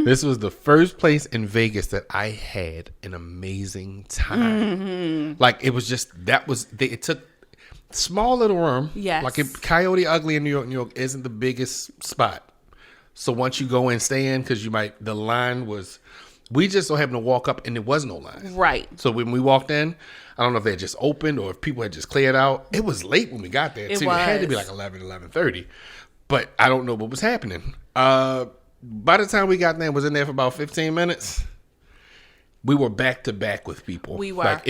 This was the first place in Vegas that I had an amazing time. Like it was just, it took small little room. Yes. Like Coyote Ugly in New York isn't the biggest spot. So once you go and stay in, because the line was, we just so happened to walk up and there was no line. Right. So when we walked in, I don't know if they had just opened or if people had just cleared out. It was late when we got there. It had to be like 11:30. But I don't know what was happening. By the time we got there, was in there for about 15 minutes. We were back to back with people. We were. Like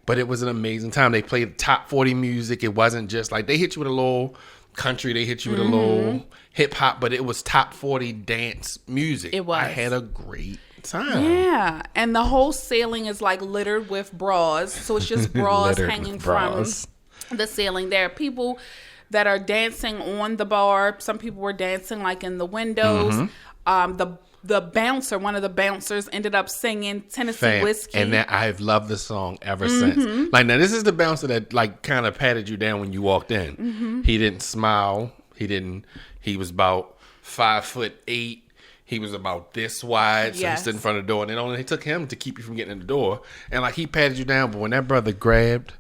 but it was an amazing time. They played top 40 music. It wasn't just like they hit you with a little country, they hit you with a little hip hop, but it was top 40 dance music. It was. I had a great time. Yeah. And the whole ceiling is like littered with bras. So it's just bras hanging from the ceiling. There are people that are dancing on the bar. Some people were dancing like in the windows. One of the bouncers ended up singing Tennessee Whiskey. And I've loved the song ever since. Like, now this is the bouncer that like kind of patted you down when you walked in. He didn't smile. He was about 5'8". He was about this wide. So he stood in front of the door. And it only took him to keep you from getting in the door. And like he patted you down. But when that brother grabbed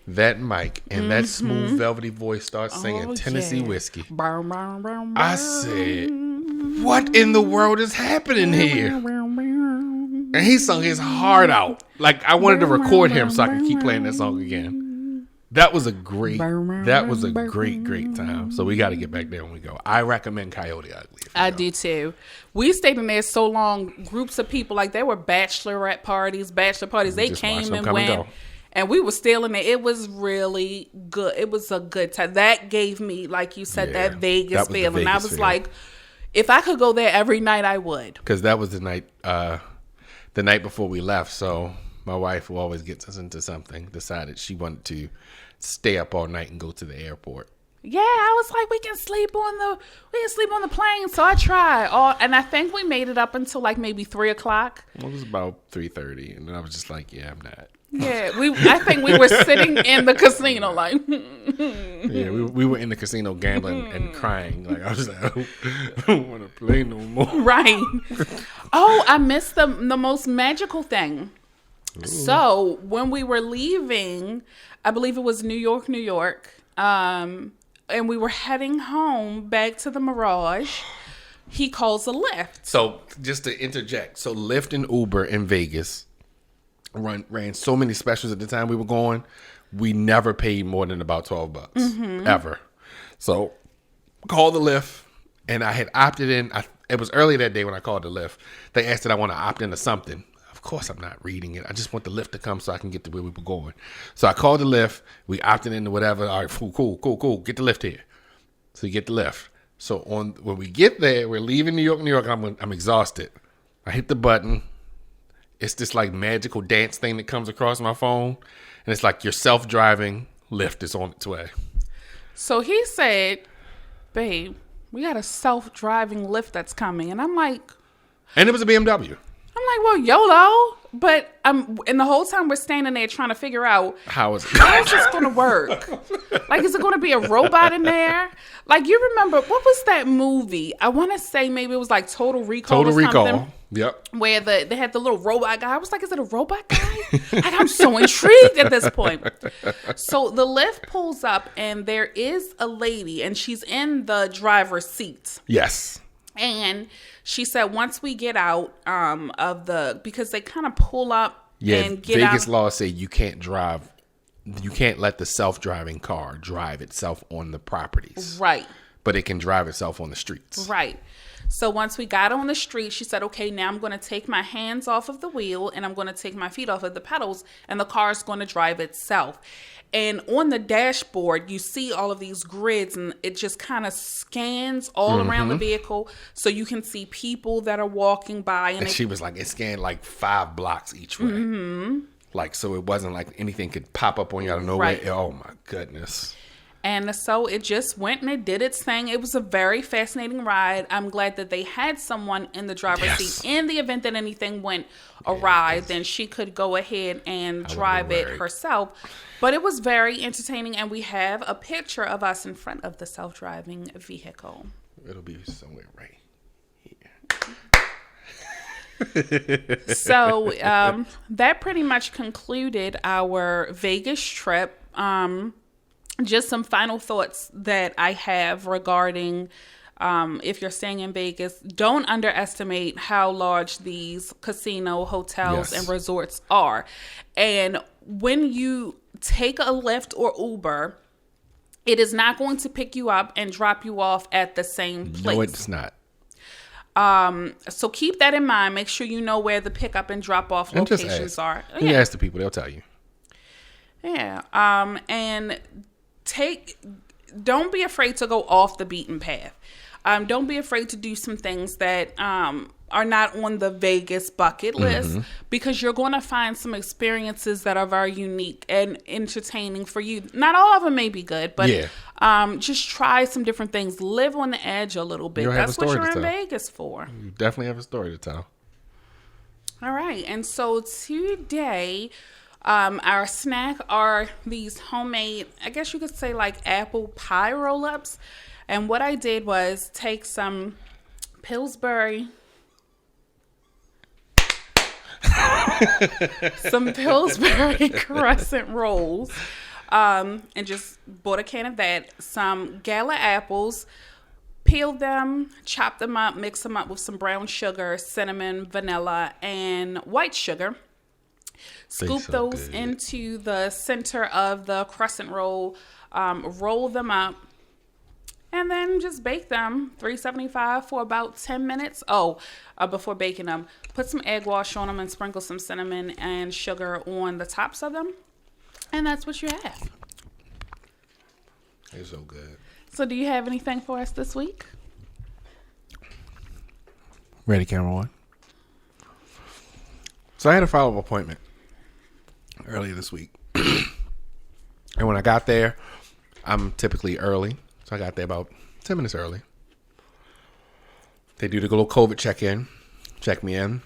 that mic and that smooth velvety voice starts singing Tennessee Whiskey, I said, what in the world is happening here? And he sung his heart out. Like I wanted to record him so I could keep playing that song again. That was a great time. So we got to get back there when we go. I recommend Coyote Ugly. I do too. We stayed in there so long. Groups of people, like there were bachelor parties. They came and went. And we were still in there. It was really good. It was a good time. That gave me, like you said, that Vegas feeling. I was like, if I could go there every night, I would. Because that was the night before we left. So my wife, who always gets us into something, decided she wanted to stay up all night and go to the airport. Yeah, I was like, we can sleep on the plane. So I tried. And I think we made it up until like maybe 3:00. It was about 3:30, and then I was just like, yeah, I'm not. Yeah, I think we were sitting in the casino like. Yeah, we were in the casino gambling and crying. Like, I was like, I don't want to play no more. Right. Oh, I missed the most magical thing. Ooh. So when we were leaving, I believe it was New York, and we were heading home back to the Mirage, he calls a Lyft. So just to interject, so Lyft and Uber in Vegas ran so many specials at the time we were going. We never paid more than about $12 ever. So called the Lyft, and I had opted in. It was early that day when I called the Lyft. They asked that I want to opt into something. Of course, I'm not reading it. I just want the Lyft to come so I can get to where we were going. So I called the Lyft. We opted into whatever. All right, cool. Get the Lyft here. So you get the Lyft. So when we get there, we're leaving New York. I'm exhausted. I hit the button. It's this like magical dance thing that comes across my phone. And it's like your self-driving Lyft is on its way. So he said, babe, we got a self-driving Lyft that's coming. And I'm like. And it was a BMW. I'm like, well, YOLO. But and the whole time we're standing there trying to figure out. How is this going to work? Like, is it going to be a robot in there? Like, you remember, what was that movie? I want to say maybe it was like Total Recall or something. Yep. Where they had the little robot guy. I was like, is it a robot guy? Like, I'm so intrigued at this point. So the Lyft pulls up and there is a lady and she's in the driver's seat. Yes. And she said once we get out because they kind of pull up and get Vegas out. law say you can't drive. You can't let the self-driving car drive itself on the properties. Right. But it can drive itself on the streets. Right. So once we got on the street, she said, okay, now I'm going to take my hands off of the wheel and I'm going to take my feet off of the pedals and the car is going to drive itself. And on the dashboard, you see all of these grids and it just kind of scans all around the vehicle so you can see people that are walking by. And she was like, it scanned like 5 blocks each way. Mm-hmm. Like, so it wasn't like anything could pop up on you out of nowhere. Right. Oh, my goodness. And so it just went and it did its thing. It was a very fascinating ride. I'm glad that they had someone in the driver's seat. In the event that anything went awry, then she could go ahead and drive it herself. But it was very entertaining. And we have a picture of us in front of the self-driving vehicle. It'll be somewhere right here. So that pretty much concluded our Vegas trip. Just some final thoughts that I have regarding if you're staying in Vegas, don't underestimate how large these casino hotels and resorts are. And when you take a Lyft or Uber, it is not going to pick you up and drop you off at the same place. No, it's not. So keep that in mind. Make sure you know where the pickup and drop off locations are. You ask the people, they'll tell you. Yeah. And don't be afraid to go off the beaten path. Don't be afraid to do some things that are not on the Vegas bucket list because you're going to find some experiences that are very unique and entertaining for you. Not all of them may be good, but just try some different things. Live on the edge a little bit. That's what you're in Vegas for. You definitely have a story to tell. All right. And so today, our snack are these homemade, I guess you could say like apple pie roll-ups. And what I did was take some Pillsbury crescent rolls, and just bought a can of that, some gala apples, peeled them, chopped them up, mixed them up with some brown sugar, cinnamon, vanilla, and white sugar. Scoop those into the center of the crescent roll, roll them up, and then just bake them 375 for about 10 minutes. Before baking them, put some egg wash on them and sprinkle some cinnamon and sugar on the tops of them. And that's what you have. It's so good. So do you have anything for us this week? Ready, camera one. So I had a follow-up appointment earlier this week. And when I got there, I'm typically early. So I got there about 10 minutes early. They do the little COVID check-in, check me in.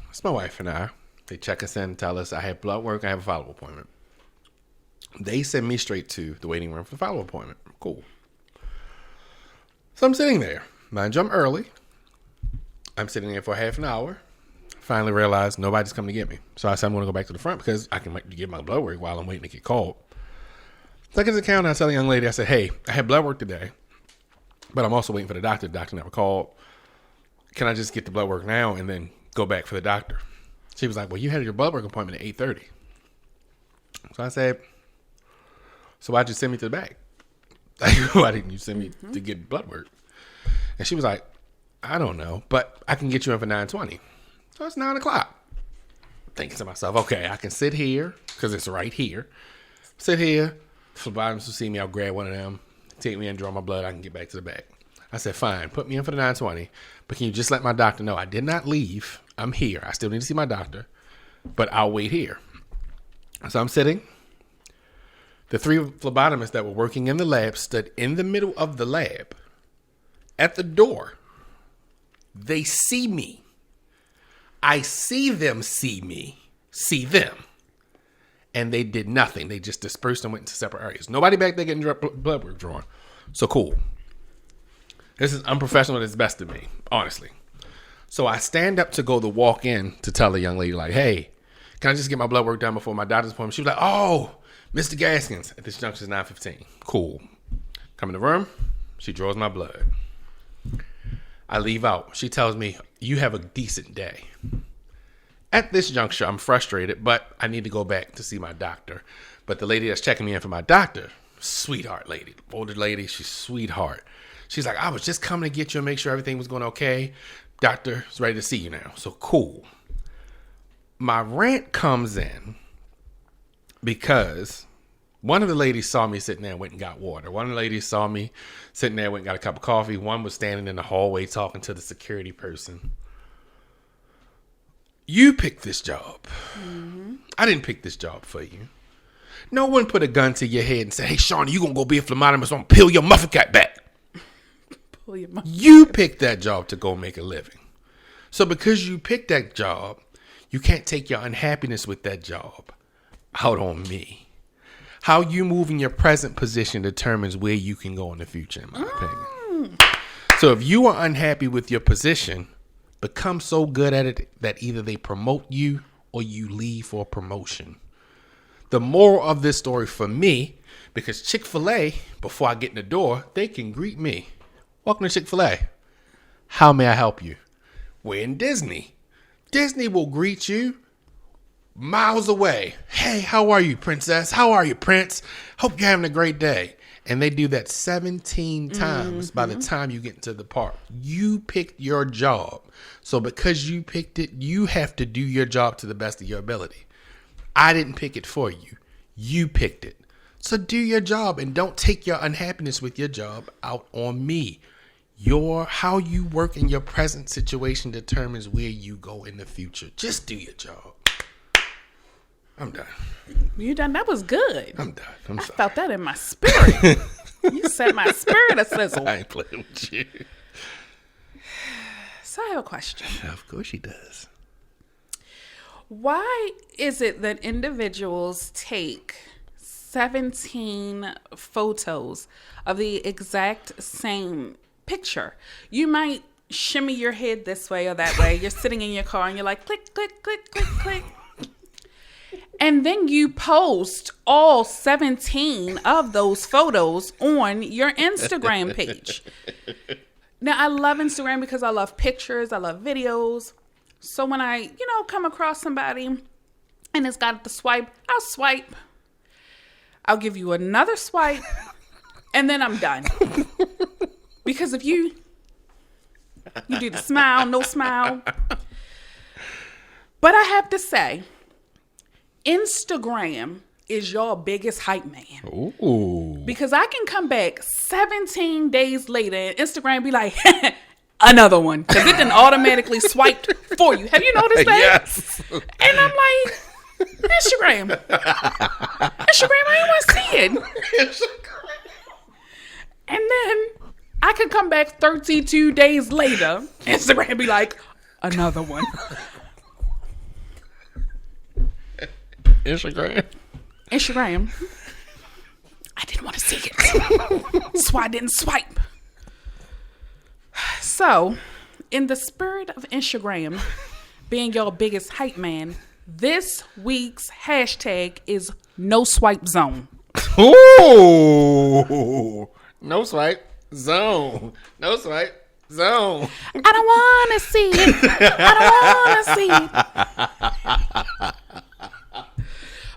It's my wife and I. They check us in, tell us I have blood work, I have a follow-up appointment. They send me straight to the waiting room for the follow-up appointment. Cool. So I'm sitting there. Mind you, I'm early. I'm sitting there for half an hour. Finally realized nobody's coming to get me. So I said I'm going to go back to the front because I can get my blood work while I'm waiting to get called. So I get to the counter, I tell the young lady, I said, hey, I had blood work today, but I'm also waiting for the doctor. The doctor never called. Can I just get the blood work now and then go back for the doctor? She was like, well, you had your blood work appointment at 8:30. So I said, so why'd you send me to the back? Like, why didn't you send me to get blood work? And she was like, I don't know, but I can get you in for 9:20. So it's 9 o'clock. Thinking to myself, okay, I can sit here because it's right here. Sit here. Phlebotomist will see me. I'll grab one of them, take me and draw my blood. I can get back to the back. I said, fine, put me in for the 9:20, but can you just let my doctor know I did not leave. I'm here. I still need to see my doctor, but I'll wait here. So I'm sitting. The 3 phlebotomists that were working in the lab stood in the middle of the lab at the door. They see me. I see them see me, see them. And they did nothing. They just dispersed and went into separate areas. Nobody back there getting blood work drawn. So cool. This is unprofessional at its best of me, honestly. So I stand up to go to walk in to tell the young lady, like, hey, can I just get my blood work done before my doctor's appointment? She was like, oh, Mr. Gaskins. At this junction is 9:15. Cool. Come in the room. She draws my blood. I leave out. She tells me, you have a decent day. At this juncture, I'm frustrated, but I need to go back to see my doctor. But the lady that's checking me in for my doctor, sweetheart lady, older lady, she's sweetheart. She's like, I was just coming to get you and make sure everything was going okay. Doctor is ready to see you now. So cool. My rant comes in because one of the ladies saw me sitting there and went and got water. One of the ladies saw me sitting there and went and got a cup of coffee. One was standing in the hallway talking to the security person. You picked this job. Mm-hmm. I didn't pick this job for you. No one put a gun to your head and said, hey, Shawnee, you going to go be a phlebotomist. I'm going to peel your muffin cap back. You picked that job to go make a living. So because you picked that job, you can't take your unhappiness with that job out on me. How you move in your present position determines where you can go in the future, in my opinion. So if you are unhappy with your position, become so good at it that either they promote you or you leave for a promotion. The moral of this story for me, because Chick-fil-A, before I get in the door, they can greet me. Welcome to Chick-fil-A. How may I help you? We're in Disney. Disney will greet you miles away. Hey, how are you, princess? How are you, prince? Hope you're having a great day. And they do that 17 times by the time you get into the park. You picked your job. So because you picked it, you have to do your job to the best of your ability. I didn't pick it for you. You picked it. So do your job and don't take your unhappiness with your job out on me. How you work in your present situation determines where you go in the future. Just do your job. I'm done. You done? That was good. I'm done. I felt that in my spirit. You set my spirit a sizzle. I ain't playing with you. So I have a question. Of course she does. Why is it that individuals take 17 photos of the exact same picture? You might shimmy your head this way or that way. You're sitting in your car and you're like, click, click, click, click, click. And then you post all 17 of those photos on your Instagram page. Now, I love Instagram because I love pictures. I love videos. So when I, come across somebody and it's got the swipe, I'll swipe. I'll give you another swipe. And then I'm done. Because if you do the smile, no smile. But I have to say, Instagram is your biggest hype man. Ooh. Because I can come back 17 days later and Instagram be like, another one. Because it done automatically swiped for you. Have you noticed that? Yes. And I'm like, Instagram, I ain't want to see it. And then I could come back 32 days later, Instagram be like, another one. Instagram. I didn't want to see it. So I didn't swipe. So, in the spirit of Instagram being your biggest hype man, this week's hashtag is no swipe zone. Ooh. No swipe zone. No swipe zone. I don't want to see it. I don't want to see it.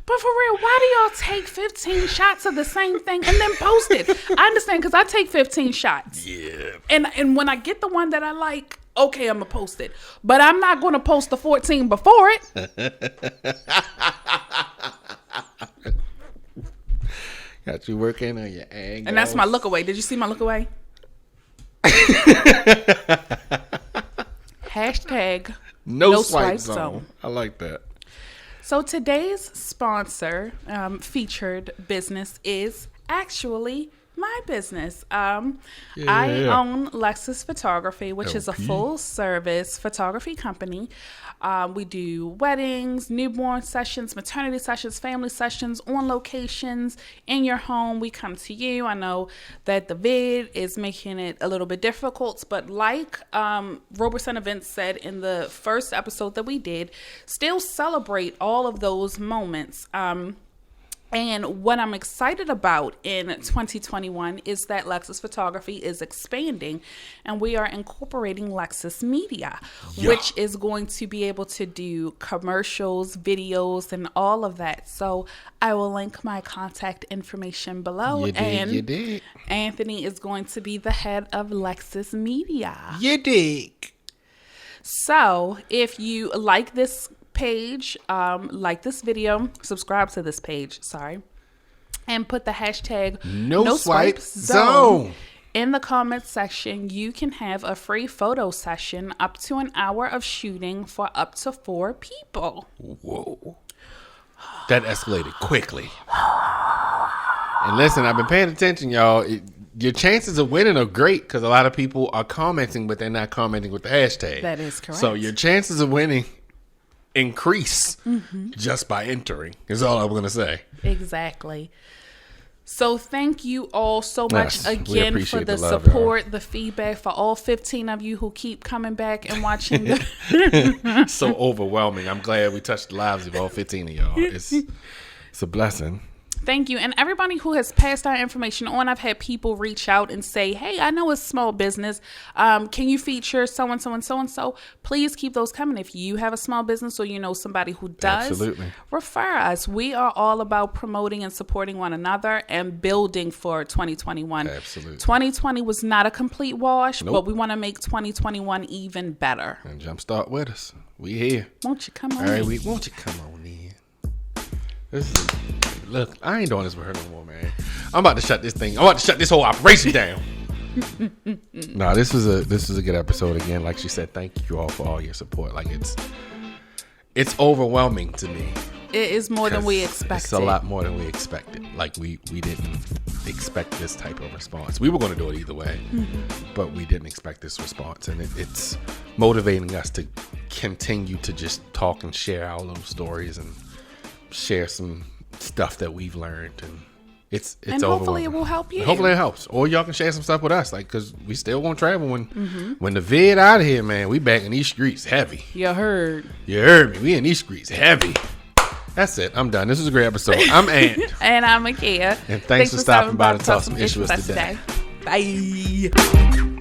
But for real, why do y'all take 15 shots of the same thing and then post it? I understand, because I take 15 shots. Yeah. And when I get the one that I like, okay, I'm going to post it. But I'm not going to post the 14 before it. Got you working on your angles. And that's my look away. Did you see my look away? Hashtag no swipe zone. I like that. So today's sponsor, featured business is actually my business. I own Lexus Photography, which is a full service photography company. We do weddings, newborn sessions, maternity sessions, family sessions, on locations, in your home. We come to you. I know that the vid is making it a little bit difficult, but like Roberson Events said in the first episode that we did, still celebrate all of those moments. And what I'm excited about in 2021 is that Lexus Photography is expanding, and we are incorporating Lexus Media, which is going to be able to do commercials, videos, and all of that. So I will link my contact information below. You did. Anthony is going to be the head of Lexus Media. You dig. So if you like this page, like this video, subscribe to this page, and put the hashtag no swipe zone in the comments section. You can have a free photo session, up to an hour of shooting for up to 4 people. Whoa, that escalated quickly. And listen, I've been paying attention, y'all. Your chances of winning are great because a lot of people are commenting, but they're not commenting with the hashtag. That is correct. So your chances of winning increase just by entering is all I'm going to say. Exactly. So thank you all so much again for the love, support, y'all. the feedback, for all 15 of you who keep coming back and watching. So overwhelming. I'm glad we touched the lives of all 15 of y'all. It's a blessing. Thank you. And everybody who has passed our information on, I've had people reach out and say, hey, I know it's small business. Can you feature so-and-so and so-and-so? Please keep those coming. If you have a small business or you know somebody who does, absolutely, refer us. We are all about promoting and supporting one another and building for 2021. Absolutely. 2020 was not a complete wash, but we want to make 2021 even better. And jumpstart with us. We here. Won't you come on all right, in? won't you come on in? Look, I ain't doing this with her no more, man. I'm about to shut this thing. I'm about to shut this whole operation down. No, this was a good episode again. Like she said, thank you all for all your support. Like it's overwhelming to me. It is more than we expected. It's a lot more than we expected. Like we didn't expect this type of response. We were going to do it either way, but we didn't expect this response, and it's motivating us to continue to just talk and share our little stories and share some stuff that we've learned, and it's and hopefully it will help you. Hopefully it helps, or y'all can share some stuff with us, like, because we still won't travel when the vid out of here, man. We back in these streets heavy. You heard me. We in these streets heavy. That's it. I'm done. This was a great episode. I'm Ant. And I'm Akia. And thanks for stopping by to talk some issues with us today. Bye.